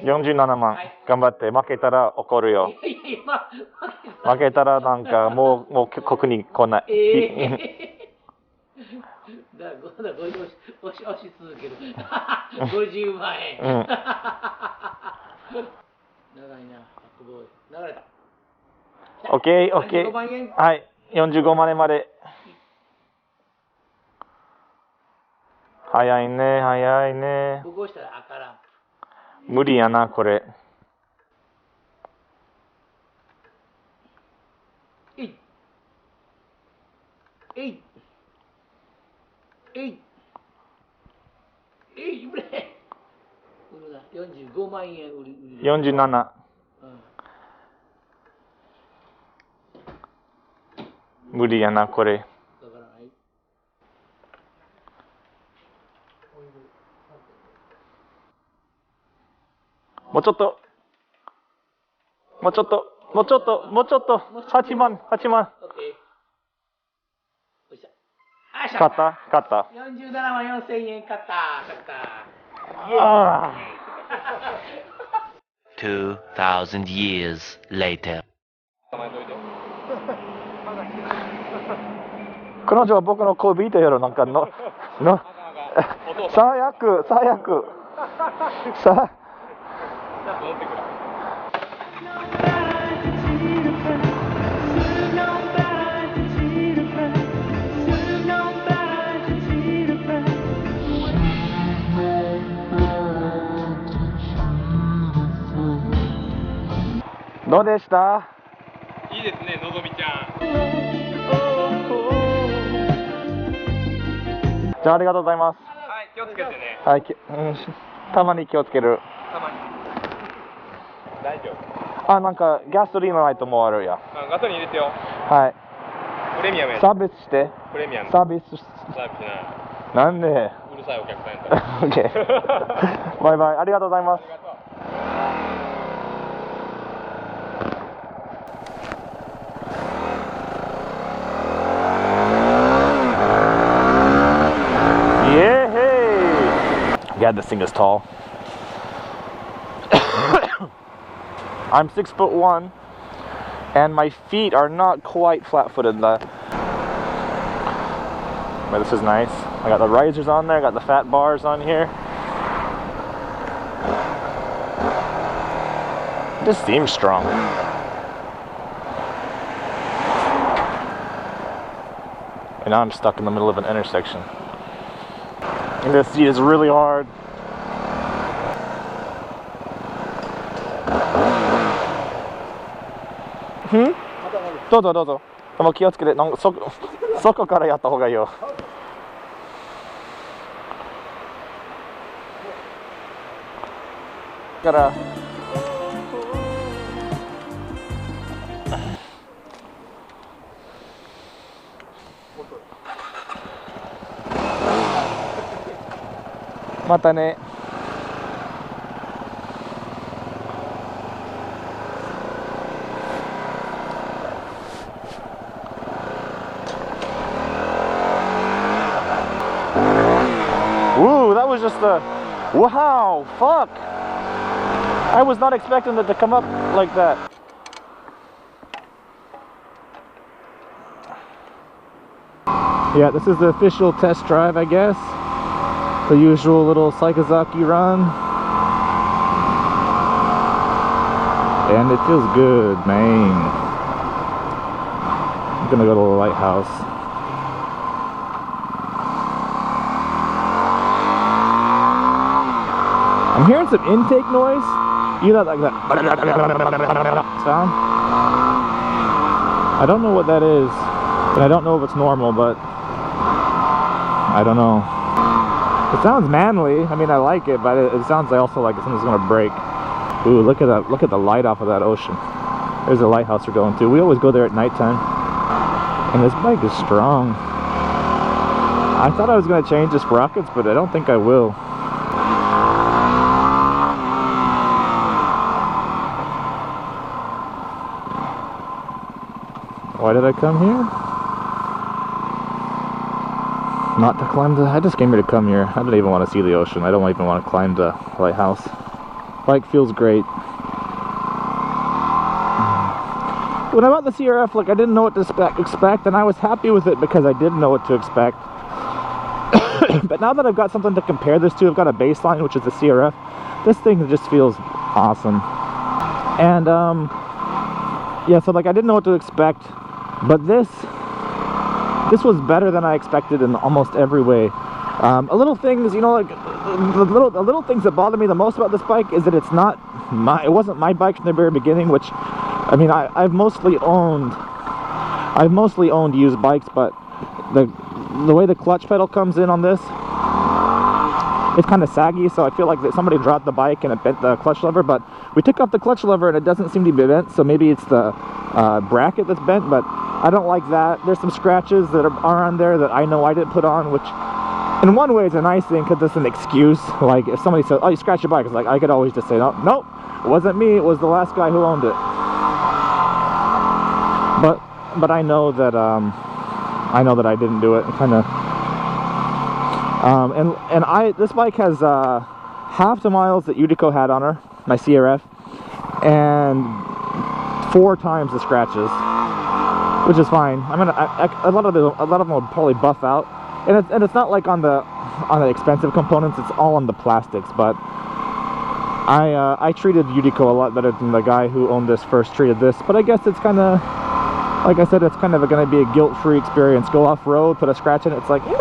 47万。頑張って。負けたら怒るよ。負けたらなんかもうここに来ない。だから押し続ける。50万円。長いな。すごい。流れた。オッケー、オッケー。はい、45万円まで。早いね、早いね。ここ押したら赤ランプ。無理やな、これ。えい。えい。えい。えい、売れ。売るな。45万円売り。47。無理やな、これ。もうちょっと。もうちょっと。もうちょっと。もうちょっと。8万。8万。勝った。勝った。47万4千円勝った。勝った。ああ。2,000 years later. 彼女は僕の恋人やろ、なんかの最悪、最悪。さどうでした？いいですね、のぞみちゃん。じゃあ、ありがとうございます。はい、気をつけてね。はい、たまに気をつける。たまに。大丈夫。あ、なんかガソリンのライトもあるや。ガソリン入れてよ。はい。プレミアムや。サービスして。プレミアム。サービス。なんで？うるさいお客さんやったら。オッケー。バイバイ、ありがとうございます。God, this thing is tall. I'm 6'1", and my feet are not quite flat-footed. But this is nice. I got the risers on there. I got the fat bars on here. This seems strong. And now I'm stuck in the middle of an intersection. And this seat is really hard. Hmm? どうぞどうぞ。もう気をつけて、そこからやった方がいいよ。からまたね。Ooh, that was just a wow, fuck. I was not expecting it to come up like that. Yeah, this is the official test drive, I guess. The usual little Saikazaki run. And it feels good, man. I'm gonna go to the lighthouse. I'm hearing some intake noise. You know, like that sound? I don't know what that is. And I don't know if it's normal, but I don't know. It sounds manly. I mean, I like it, but it sounds also like something's gonna break. Ooh, look at that! Look at the light off of that ocean. There's a lighthouse we're going to. We always go there at nighttime. And this bike is strong. I thought I was gonna change the sprockets, but I don't think I will. Why did I come here? Not to climb the... I just came here to come here. I didn't even want to see the ocean. I don't even want to climb the lighthouse. Bike feels great. When I bought the CRF, like, I didn't know what to expect, and I was happy with it because I didn't know what to expect. But now that I've got something to compare this to, I've got a baseline, which is the CRF, this thing just feels awesome. And yeah, so like I didn't know what to expect, but this was better than I expected in almost every way. Little things, you know, like the little things that bother me the most about this bike is that it wasn't my bike from the very beginning, which, I mean, I've mostly owned used bikes, but the way the clutch pedal comes in on this, it's kind of saggy, so I feel like that somebody dropped the bike and it bent the clutch lever. But we took off the clutch lever and it doesn't seem to be bent, so maybe it's the bracket that's bent, but I don't like that. There's some scratches that are on there that I know I didn't put on, which in one way is a nice thing because it's an excuse. Like if somebody says, oh, you scratched your bike, it's like I could always just say, no, nope, it wasn't me, it was the last guy who owned it. But I know that I didn't do it. Kind of this bike has half the miles that Unico had on her, my CRF, and 4 times the scratches, which is fine. I mean, a lot of them will probably buff out, and it's not like on the expensive components. It's all on the plastics. But I treated Unico a lot better than the guy who owned this first treated this. But I guess it's kind of, like I said, it's kind of going to be a guilt-free experience. Go off-road, put a scratch in it, it's like, it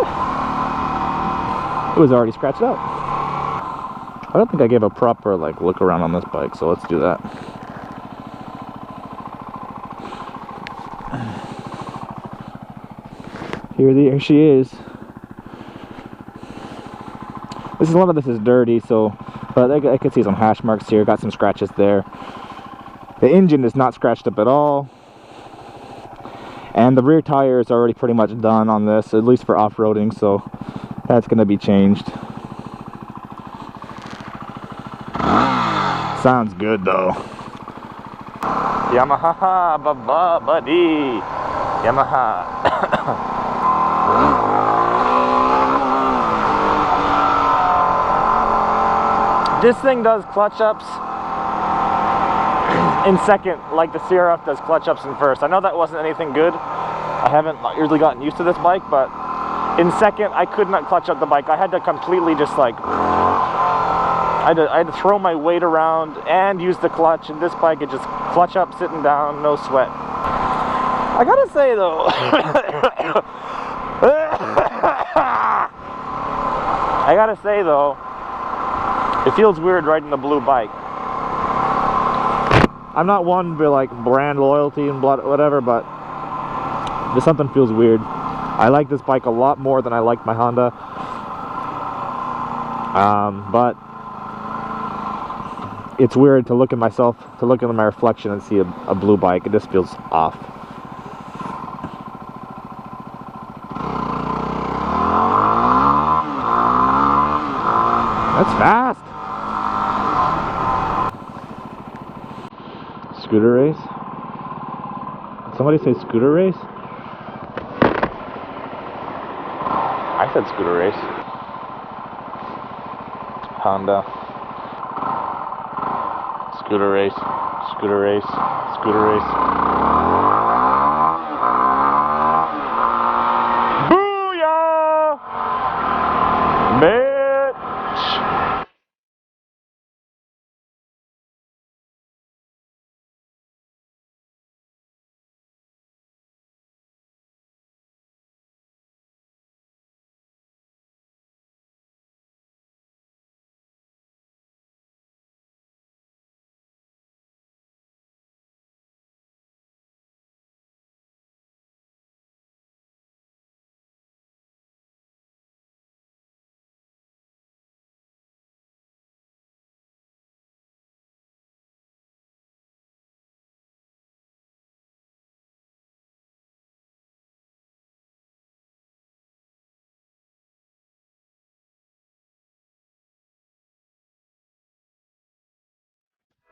was already scratched out. I don't think I gave a proper, like, look around on this bike, so let's do that. Here she is. A lot of this is dirty, so, but I can see some hash marks here, got some scratches there. The engine is not scratched up at all. And the rear tire is already pretty much done on this, at least for off-roading, so that's going to be changed. Sounds good though. Yamaha, buddy. Yamaha. This thing does clutch ups in second, like the CRF does clutch ups in first. I know that wasn't anything good. I haven't really gotten used to this bike, but in second, I could not clutch up the bike. I had to completely just like, I had to throw my weight around and use the clutch, and this bike, it just clutch up sitting down, no sweat. I gotta say though, it feels weird riding the blue bike. I'm not one for like brand loyalty and whatever, but there's something feels weird. I like this bike a lot more than I like my Honda. But it's weird to look at myself, to look at my reflection and see a blue bike. It just feels off. That's fast. Scooter race? Did somebody say scooter race? I said scooter race. Honda. Scooter race. Scooter race. Scooter race.